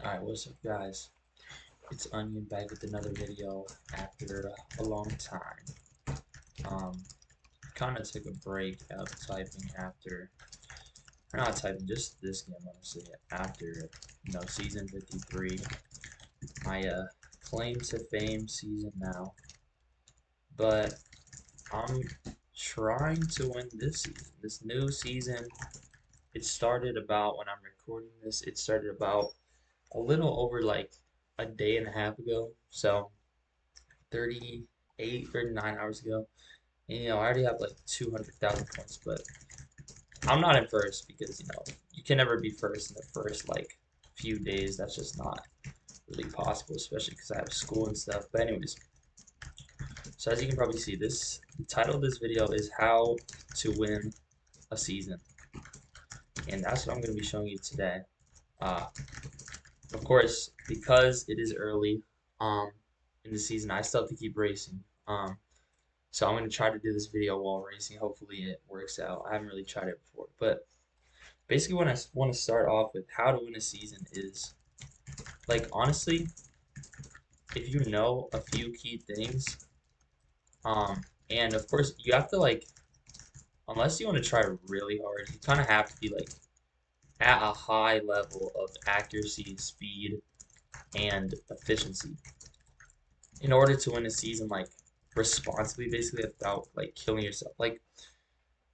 Alright, what's up guys? It's Onion back with another video after a long time. Um, Kinda took a break of typing after, or not typing, just this game honestly, after, season 53. My claim to fame season now. But I'm trying to win this season. This new season, it started about, when I'm recording this, it started about a little over like a day and a half ago. So 38, 39 hours ago. And, I already have like 200,000 points, but I'm not in first because, you can never be first in the first like few days. That's just not really possible, especially because I have school and stuff. But anyways, so as you can probably see, the title of this video is how to win a season. And that's what I'm going to be showing you today. Uh, of course, because it is early in the season, I still have to keep racing. So I'm going to try to do this video while racing. Hopefully it works out. I haven't really tried it before. But basically what I want to start off with how to win a season is, like, honestly, if you know a few key things, and of course you have to, like, unless you want to try really hard, you kind of have to be, like, at a high level of accuracy, speed, and efficiency in order to win a season, like, responsibly, basically, without, like, killing yourself. Like,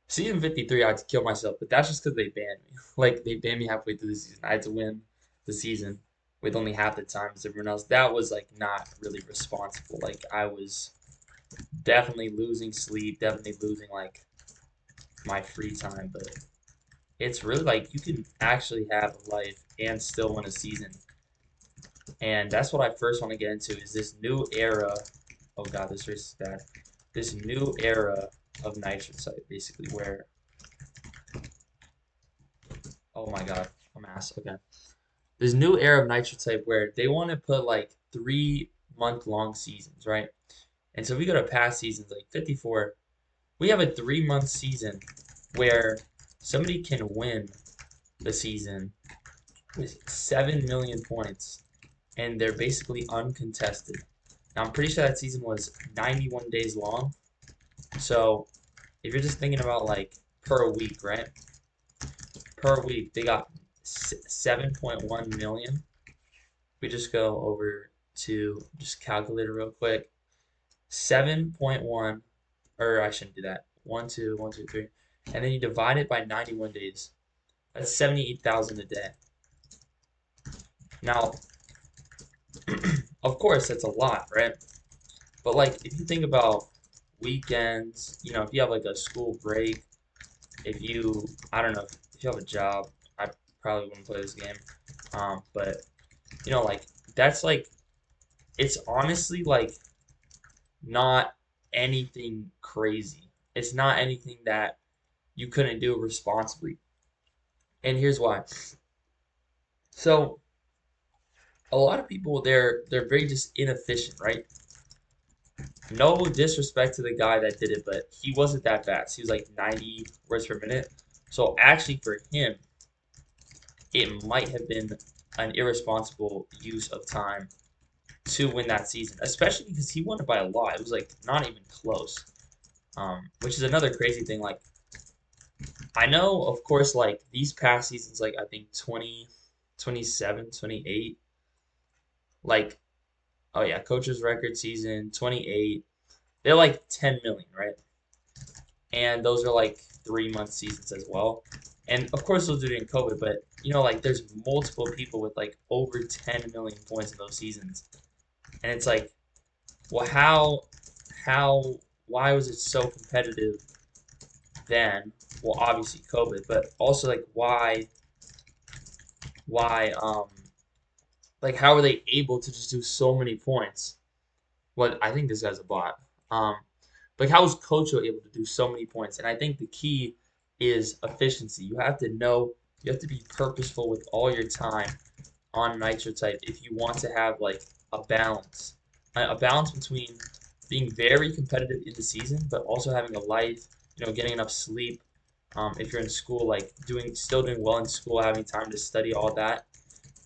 season 53, I had to kill myself, but that's just because they banned me. Like, they banned me halfway through the season. I had to win the season with only half the time as everyone else. That was, like, not really responsible. Like, I was definitely losing sleep, definitely losing, like, my free time. But it's really, like, you can actually have a life and still win a season. And that's what I first want to get into is this new era. Oh, God, this race is bad. This new era of Nitro Type, basically, where oh my god, I'm ass. Okay. This new era of Nitro Type where they want to put like 3 month long seasons, right? And so we go to past seasons like 54. We have a 3 month season where somebody can win the season with 7 million points and they're basically uncontested. Now I'm pretty sure that season was 91 days long. So if you're just thinking about like per week, right? Per week, they got 7.1 million. We just go over to just calculate it real quick. 7.1, or I shouldn't do that. 1, 2, 1, 2, 3. And then you divide it by 91 days. That's 78,000 a day. Now, of course, that's a lot, right? But like, if you think about weekends, if you have like a school break, if you, I don't know, if you have a job, I probably wouldn't play this game. But like that's like it's honestly like not anything crazy. It's not anything that you couldn't do responsibly. And here's why. So a lot of people they're very just inefficient, right? No disrespect to the guy that did it, but he wasn't that fast. He was like 90 words per minute. So actually for him, it might have been an irresponsible use of time to win that season, especially because he won it by a lot. It was like not even close. Which is another crazy thing. Like, I know, of course, like these past seasons, like I think 20, 27, 28, like, oh yeah, coach's record season, 28, they're like 10 million, right? And those are like 3 month seasons as well. And of course, those are during COVID, but like there's multiple people with like over 10 million points in those seasons. And it's like, well, how, why was it so competitive then? Well, obviously COVID, but also like why like how are they able to just do so many points? Well, I think this guy's a bot. Like how is Kocho able to do so many points? And I think the key is efficiency. You have to know, you have to be purposeful with all your time on Nitro Type if you want to have like a balance, a balance between being very competitive in the season, but also having a life, getting enough sleep. If you're in school, like still doing well in school, having time to study all that.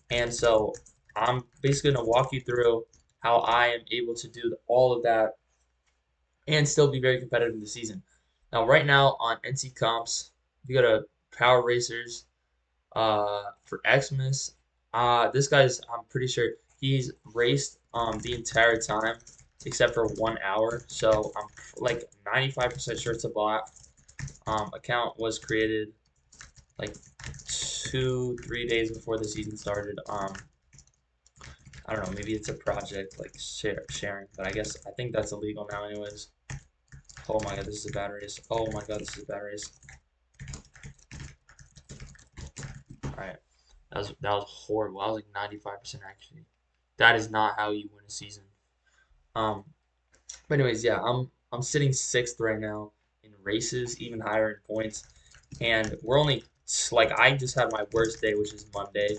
And so I'm basically going to walk you through how I am able to do all of that and still be very competitive in the season. Now, right now on NC Comps, if you go to Power Racers for Xmas, this guy's, I'm pretty sure he's raced the entire time except for 1 hour. So I'm like 95% sure it's a bot. Account was created like 2, 3 days before the season started. I don't know, maybe it's a project like sharing, but I think that's illegal now anyways. Oh my god, this is a bad race. Oh my god, this is a bad race. Alright. That was horrible. I was like 95% actually. That is not how you win a season. Um but anyways, yeah, I'm sitting sixth right now in races, even higher in points. And we're only like I just had my worst day, which is Monday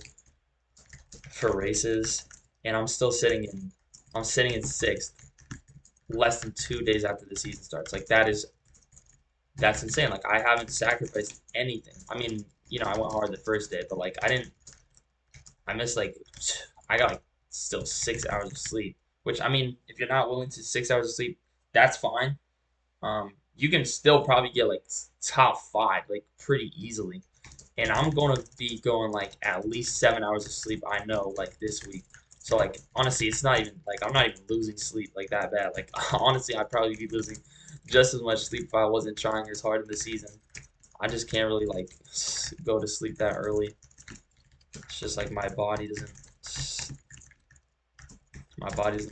for races, and I'm sitting in sixth less than 2 days after the season starts. Like that's insane. Like I haven't sacrificed anything. I mean, I went hard the first day, but like I missed like I got like still 6 hours of sleep. Which I mean, if you're not willing to 6 hours of sleep, that's fine. You can still probably get like top five like pretty easily. And I'm going to be going like at least 7 hours of sleep. I know like this week. So like honestly, it's not even like I'm not even losing sleep like that bad. Like honestly, I'd probably be losing just as much sleep if I wasn't trying as hard in the season. I just can't really like go to sleep that early. It's just like my body doesn't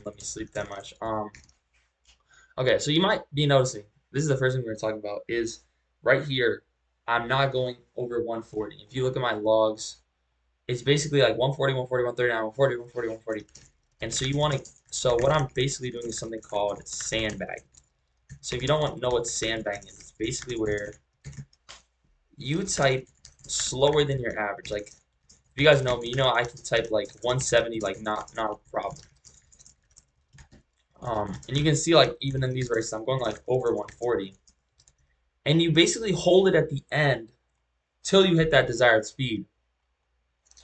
let me sleep that much. Okay, so you might be noticing this is the first thing we're talking about is right here. I'm not going over 140. If you look at my logs, it's basically like 140, 140, 139, 140, 140, 140. And so so what I'm basically doing is something called sandbagging. So if you don't know what sandbagging is, it's basically where you type slower than your average. Like if you guys know me, I can type like 170, like not a problem. And you can see like even in these races, I'm going like over 140. And you basically hold it at the end till you hit that desired speed.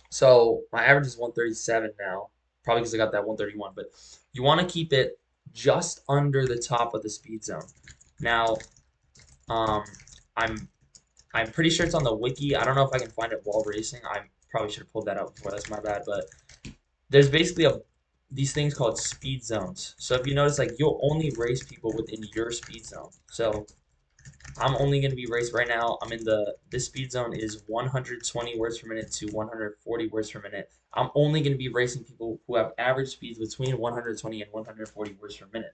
So my average is 137 now, probably because I got that 131. But you want to keep it just under the top of the speed zone. Now, um, I'm I'm pretty sure it's on the wiki. I don't know if I can find it while racing. I probably should have pulled that out before. That's my bad. But there's basically these things called speed zones. So if you notice, like you'll only race people within your speed zone. So I'm only going to be raced right now. This speed zone is 120 words per minute to 140 words per minute. I'm only going to be racing people who have average speeds between 120 and 140 words per minute.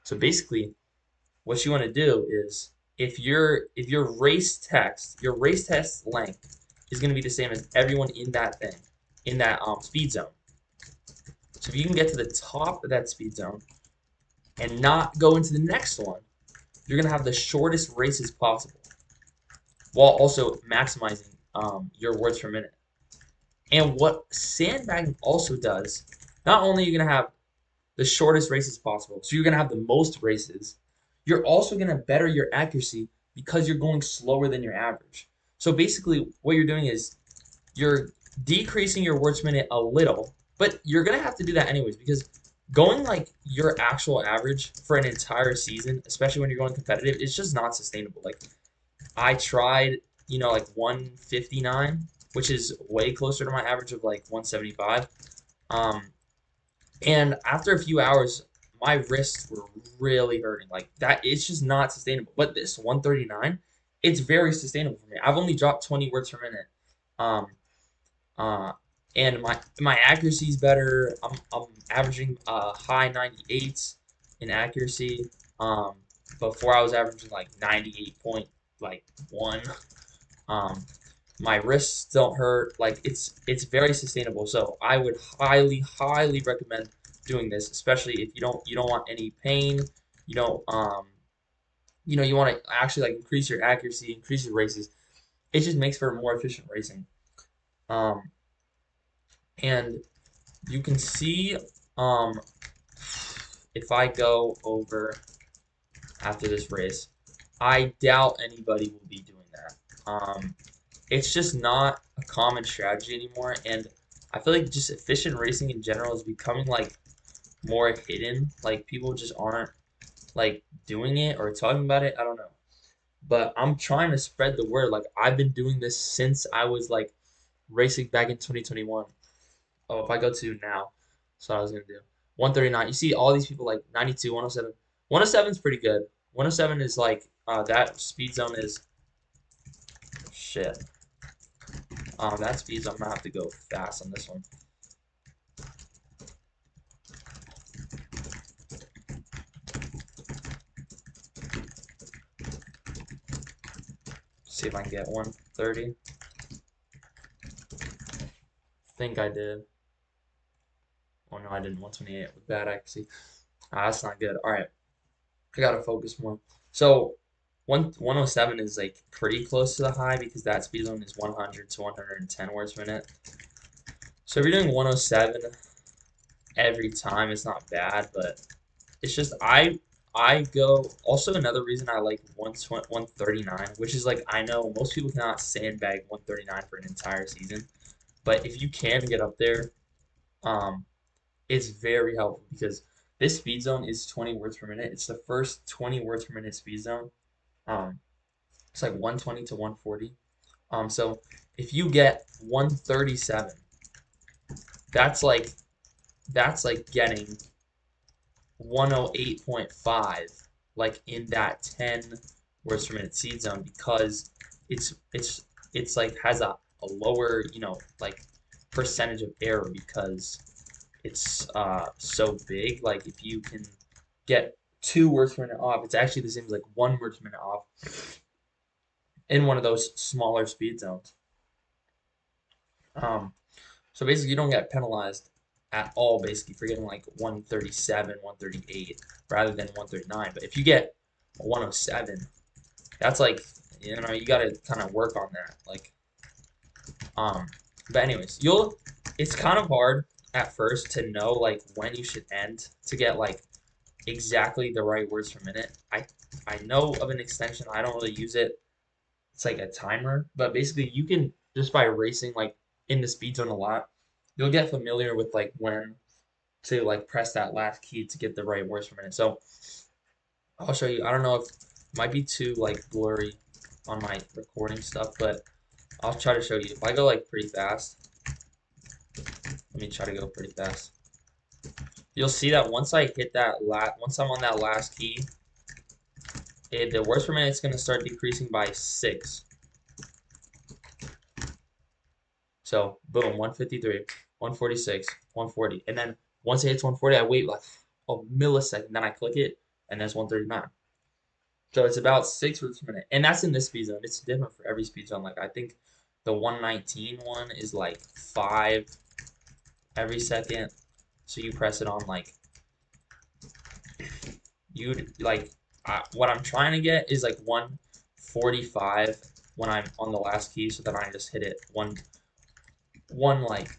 So basically, what you want to do is if your race test length is going to be the same as everyone in that thing, in that speed zone. So if you can get to the top of that speed zone and not go into the next one, you're going to have the shortest races possible while also maximizing your words per minute. And what sandbagging also does, not only are you going to have the shortest races possible, so you're going to have the most races, you're also going to better your accuracy because you're going slower than your average. So basically, what you're doing is you're decreasing your words per minute a little, but you're going to have to do that anyways because going like your actual average for an entire season, especially when you're going competitive, it's just not sustainable. Like I tried, like 159, which is way closer to my average of like 175. Um, and after a few hours, my wrists were really hurting. Like that, it's just not sustainable. But this 139, it's very sustainable for me. I've only dropped 20 words per minute. Um, uh, and my accuracy is better. I'm averaging high 98s in accuracy. Um, Before I was averaging like 98.1. Um, my wrists don't hurt. Like it's very sustainable. So I would highly recommend doing this, especially if you don't want any pain. You don't you want to actually like increase your accuracy, increase your races. It just makes for more efficient racing. Um, and you can see um, if I go over after this race, I doubt anybody will be doing that. It's just not a common strategy anymore, and I feel like just efficient racing in general is becoming like more hidden. Like people just aren't like doing it or talking about it. I don't know. But I'm trying to spread the word. Like I've been doing this since I was like racing back in 2021. Oh, if I go to now, that's what I was gonna do. 139. You see all these people like 92, 107. 107 is pretty good. 107 is like that speed zone is shit. That speed zone I'm gonna have to go fast on this one. See if I can get 130. Think I did. Oh no, I didn't. 128 with bad accuracy. That's not good. All right, I gotta focus more. So 107 is like pretty close to the high because that speed zone is 100 to 110 words per minute. So if you're doing 107 every time, it's not bad, but it's just I go. Also, another reason I like 139, which is like I know most people cannot sandbag 139 for an entire season, but if you can get up there, um, it's very helpful because this speed zone is 20 words per minute. It's the first 20 words per minute speed zone. Um, it's like 120 to 140. So if you get 137, that's like that's like getting 108.5 like in that 10 words per minute seed zone because it's like has a lower, like percentage of error because it's so big. Like if you can get 2 words per minute off, it's actually the same as like 1 word per minute off in one of those smaller speed zones. Um, so basically, you don't get penalized at all, basically, for getting like 137, 138 rather than 139. But if you get a 107, that's like, you got to kind of work on that. Like, um, but anyways, it's kind of hard at first to know like when you should end to get like exactly the right words per minute. I know of an extension. I don't really use it. It's like a timer, but basically you can just by racing like in the speed zone a lot, you'll get familiar with like when to like press that last key to get the right words per minute. So I'll show you. I don't know if it might be too like blurry on my recording stuff, but I'll try to show you. If I go like pretty fast, let me try to go pretty fast. You'll see that once I hit once I'm on that last key, the words per minute is going to start decreasing by 6. So boom, 153, 146, 140, and then once it hits 140, I wait like a millisecond, then I click it, and that's 139. So it's about 6 words per minute, and that's in this speed zone. It's different for every speed zone. Like I think the 119 one is like 5 every second. So you press it on like you like what I'm trying to get is like 145 when I'm on the last key, so then I just hit it one like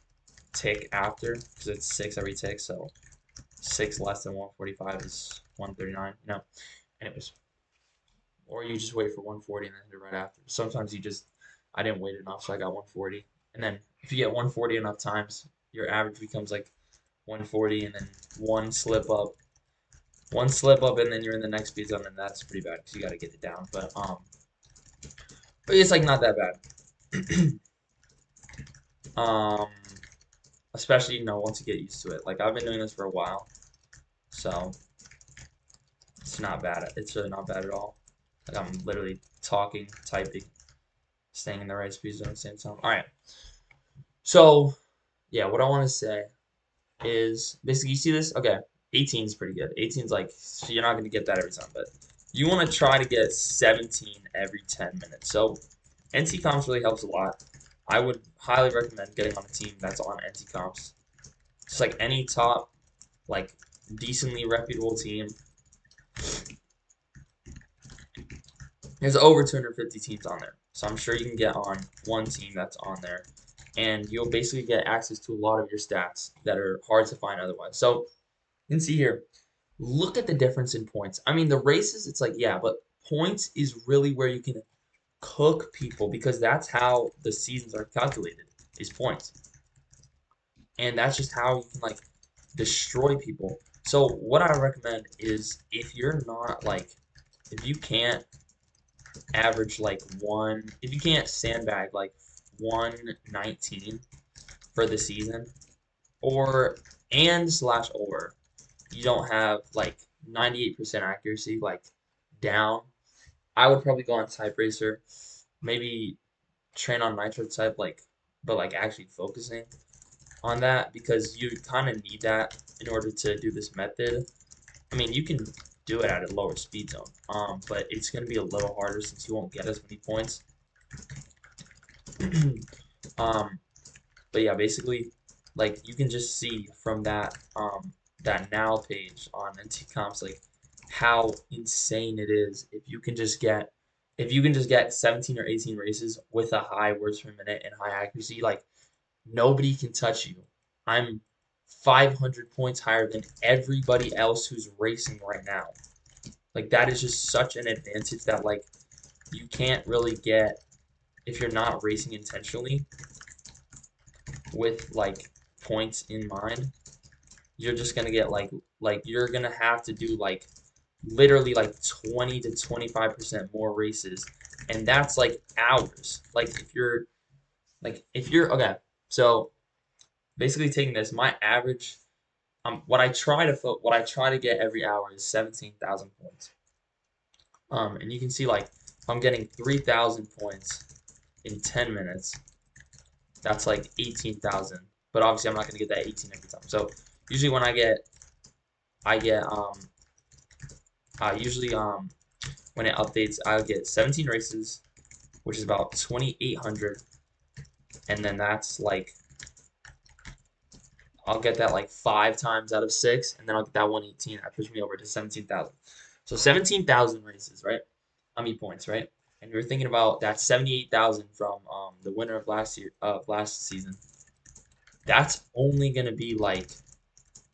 tick after because it's 6 every tick, so 6 less than 145 is 139. Anyways, or you just wait for 140 and then hit it right after. Sometimes I didn't wait enough, so I got 140. And then if you get 140 enough times, your average becomes like 140, and then one slip up, and then you're in the next speed zone, and that's pretty bad because you got to get it down. But it's like not that bad. um, especially once you get used to it. Like I've been doing this for a while, so it's not bad. It's really not bad at all. Like I'm literally talking, typing, staying in the right speed zone at the same time. All right. So yeah, what I want to say is basically you see this. Okay, 18 is pretty good. 18 is like so you're not going to get that every time, but you want to try to get 17 every 10 minutes. So NT comps really helps a lot. I would highly recommend getting on a team that's on NT comps. Just like any top, like decently reputable team. There's over 250 teams on there, so I'm sure you can get on one team that's on there, and you'll basically get access to a lot of your stats that are hard to find otherwise. So you can see here, look at the difference in points. I mean, the races, it's like, yeah, but points is really where you can cook people because that's how the seasons are calculated, is points. and that's just how you can like destroy people. So what I recommend is if you're not like if you can't average like if you can't sandbag like 119 for the season, or and slash or you don't have like 98% accuracy like down, I would probably go on Type Racer, maybe train on Nitro Type like but like actually focusing on that because you kind of need that in order to do this method. I mean, you can do it at a lower speed zone, but it's going to be a little harder since you won't get as many points. um, but yeah, basically, like you can just see from that now page on NT Comps like how insane it is if you can just get 17 or 18 races with a high words per minute and high accuracy, like nobody can touch you. I'm 500 points higher than everybody else who's racing right now. Like that is just such an advantage that like you can't really get if you're not racing intentionally with like points in mind. You're just gonna get like you're gonna have to do like literally like 20 to 25% more races, and that's like hours. Like if you're okay, so basically taking this, my average what I try to get every hour is 17,000 points. And you can see like if I'm getting 3,000 points in 10 minutes, that's like 18,000. But obviously I'm not gonna get that 18 every time. So usually when I get usually when it updates, I'll get 17 races, which is about 2,800, and then that's like I'll get that like 5 times out of 6, and then I'll get that 118. That puts me over to 17,000. So 17,000 races, right? I mean points, right? And we're thinking about that 78,000 from the winner of last season. That's only gonna be like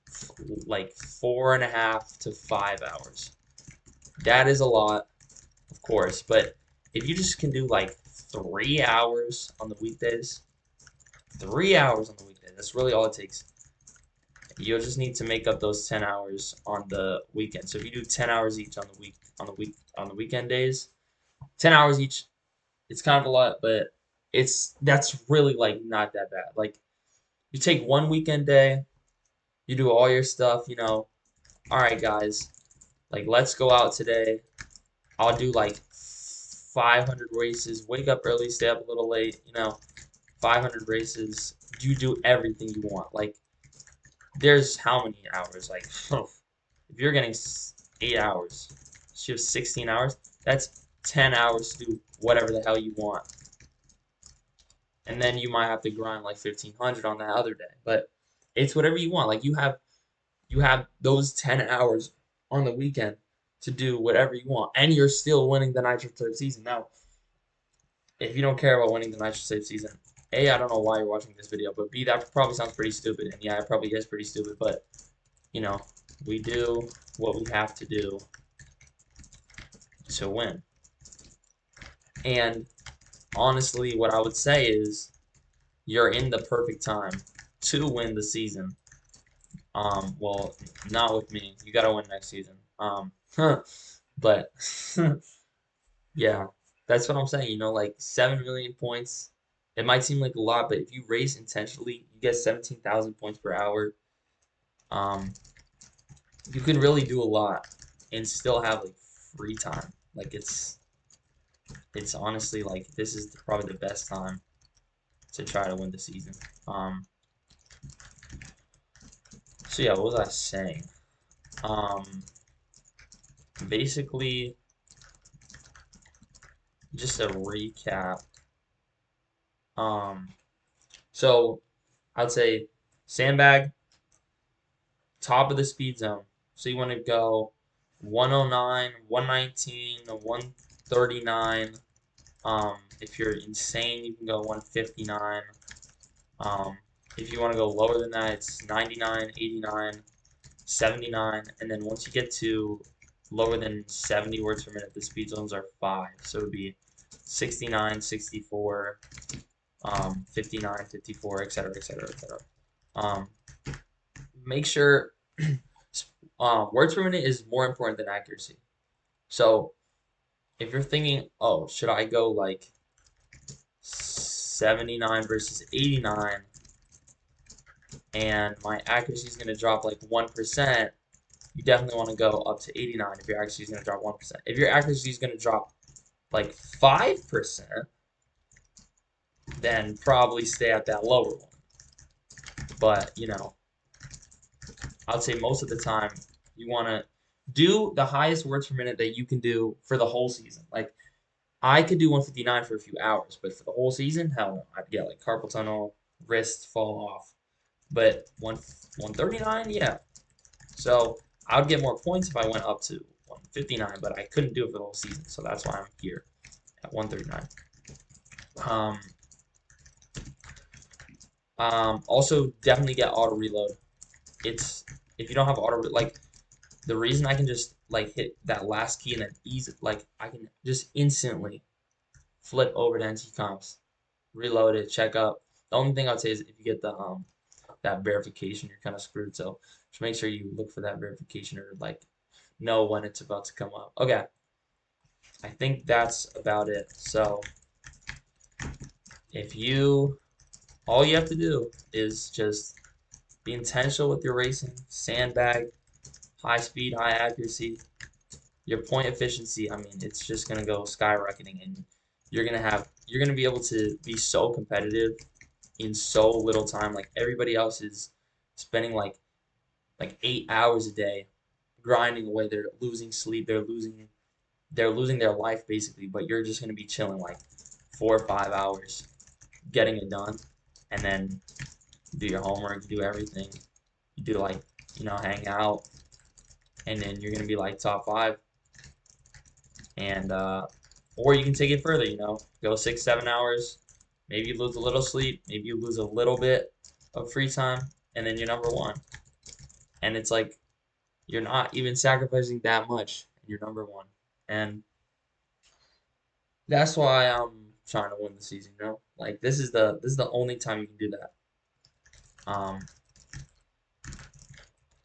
4.5 to 5 hours. That is a lot, of course, but if you just can do like 3 hours on the weekdays, 3 hours on the weekdays, that's really all it takes. You'll just need to make up those 10 hours on the weekend. So if you do 10 hours each on the weekend days, 10 hours each, it's kind of a lot, but that's really like not that bad. Like you take one weekend day, you do all your stuff, all right guys, like let's go out today. I'll do like 500 races, wake up early, stay up a little late, 500 races. You do everything you want. Like there's how many hours? Like if you're getting 8 hours, so you have 16 hours. That's 10 hours to do whatever the hell you want, and then you might have to grind like 1,500 on that other day. But it's whatever you want. Like you have those 10 hours on the weekend to do whatever you want, and you're still winning the Nitro Type season. Now, if you don't care about winning the Nitro Type season, A, I don't know why you're watching this video, but B, that probably sounds pretty stupid, and yeah, it probably is pretty stupid, but you know, we do what we have to do to win. And honestly, what I would say is you're in the perfect time to win the season. Well, not with me. You gotta win next season. But yeah, that's what I'm saying. Like 7 million points. It might seem like a lot, but if you race intentionally, you get 17,000 points per hour. Um, you can really do a lot and still have like free time. Like it's honestly like this is probably the best time to try to win the season. So yeah, what was I saying? Basically, just a recap. Um, so I'd say sandbag, top of the speed zone. So you want to go 109, 119, 139. If you're insane, you can go 159. If you want to go lower than that, it's 99, 89, 79, and then once you get to lower than 70 words per minute, the speed zones are 5. So it would be 69, 64, 59, 54, etc., etc., etc. Um, make sure words per minute is more important than accuracy. So if you're thinking, oh, should I go like 79 versus 89 and my accuracy is going to drop like 1%, you definitely want to go up to 89 if your accuracy is going to drop 1%. If your accuracy is going to drop like 5%, then probably stay at that lower one. But, I'd say most of the time you want to do the highest words per minute that you can do for the whole season. Like, I could do 159 for a few hours, but for the whole season, hell no. I'd get like carpal tunnel, wrist fall off. But 139, yeah. So I would get more points if I went up to 159, but I couldn't do it for the whole season. So that's why I'm here at 139. Also definitely get auto reload. It's if you don't have auto like the reason I can just like hit that last key and then ease it, like I can just instantly flip over to NT comps, reload it, check up. The only thing I'd say is if you get the that verification, you're kind of screwed. So just make sure you look for that verification or like know when it's about to come up. Okay, I think that's about it. So if you all you have to do is just be intentional with your racing, sandbag, high speed, high accuracy, your point efficiency, I mean, it's just gonna go skyrocketing, and you're gonna be able to be so competitive in so little time. Like everybody else is spending like 8 hours a day grinding away. They're losing sleep. They're losing their life basically. But you're just gonna be chilling like 4 or 5 hours, getting it done, and then do your homework, do everything. You do like hang out, and then you're gonna be like top five. And or you can take it further. Go 6, 7 hours. Maybe you lose a little sleep. Maybe you lose a little bit of free time, and then you're number one. And it's like you're not even sacrificing that much, and you're number one. And that's why I'm trying to win the season. Like this is the only time you can do that. Um,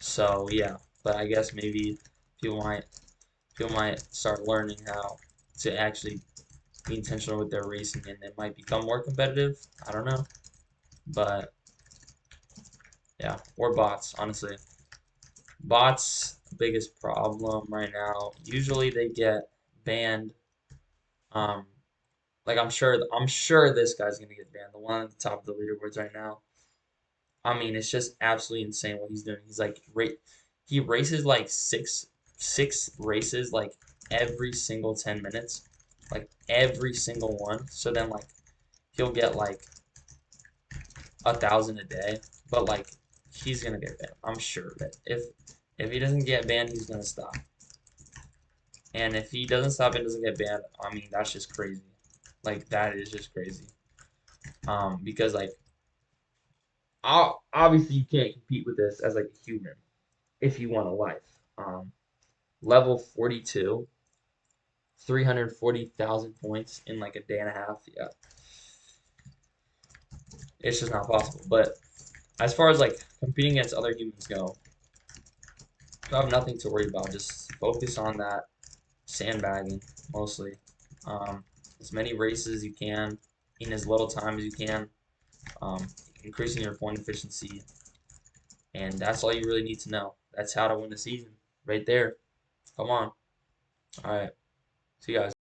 so yeah, but I guess maybe people might people might start learning how to actually be intentional with their racing, and they might become more competitive. I don't know, but yeah, or bots. Honestly, bots biggest problem right now. Usually they get banned. Um, like I'm sure this guy's gonna get banned. The one at the top of the leaderboards right now. I mean, it's just absolutely insane what he's doing. He's like he races like six races like every single 10 minutes, like every single one. So then like he'll get like 1,000 a day, but like he's gonna get banned. I'm sure that if he doesn't get banned, he's gonna stop. And if he doesn't stop and doesn't get banned, I mean that's just crazy. Like that is just crazy. Because like obviously you can't compete with this as like a human if you want a life. Um, level 42, 340,000 points in like a day and a half. Yeah, it's just not possible. But as far as like competing against other humans go, you have nothing to worry about. Just focus on that sandbagging mostly. Um, as many races as you can in as little time as you can. Um, increasing your point efficiency, and that's all you really need to know. That's how to win a season, right there. Come on. All right. See you guys.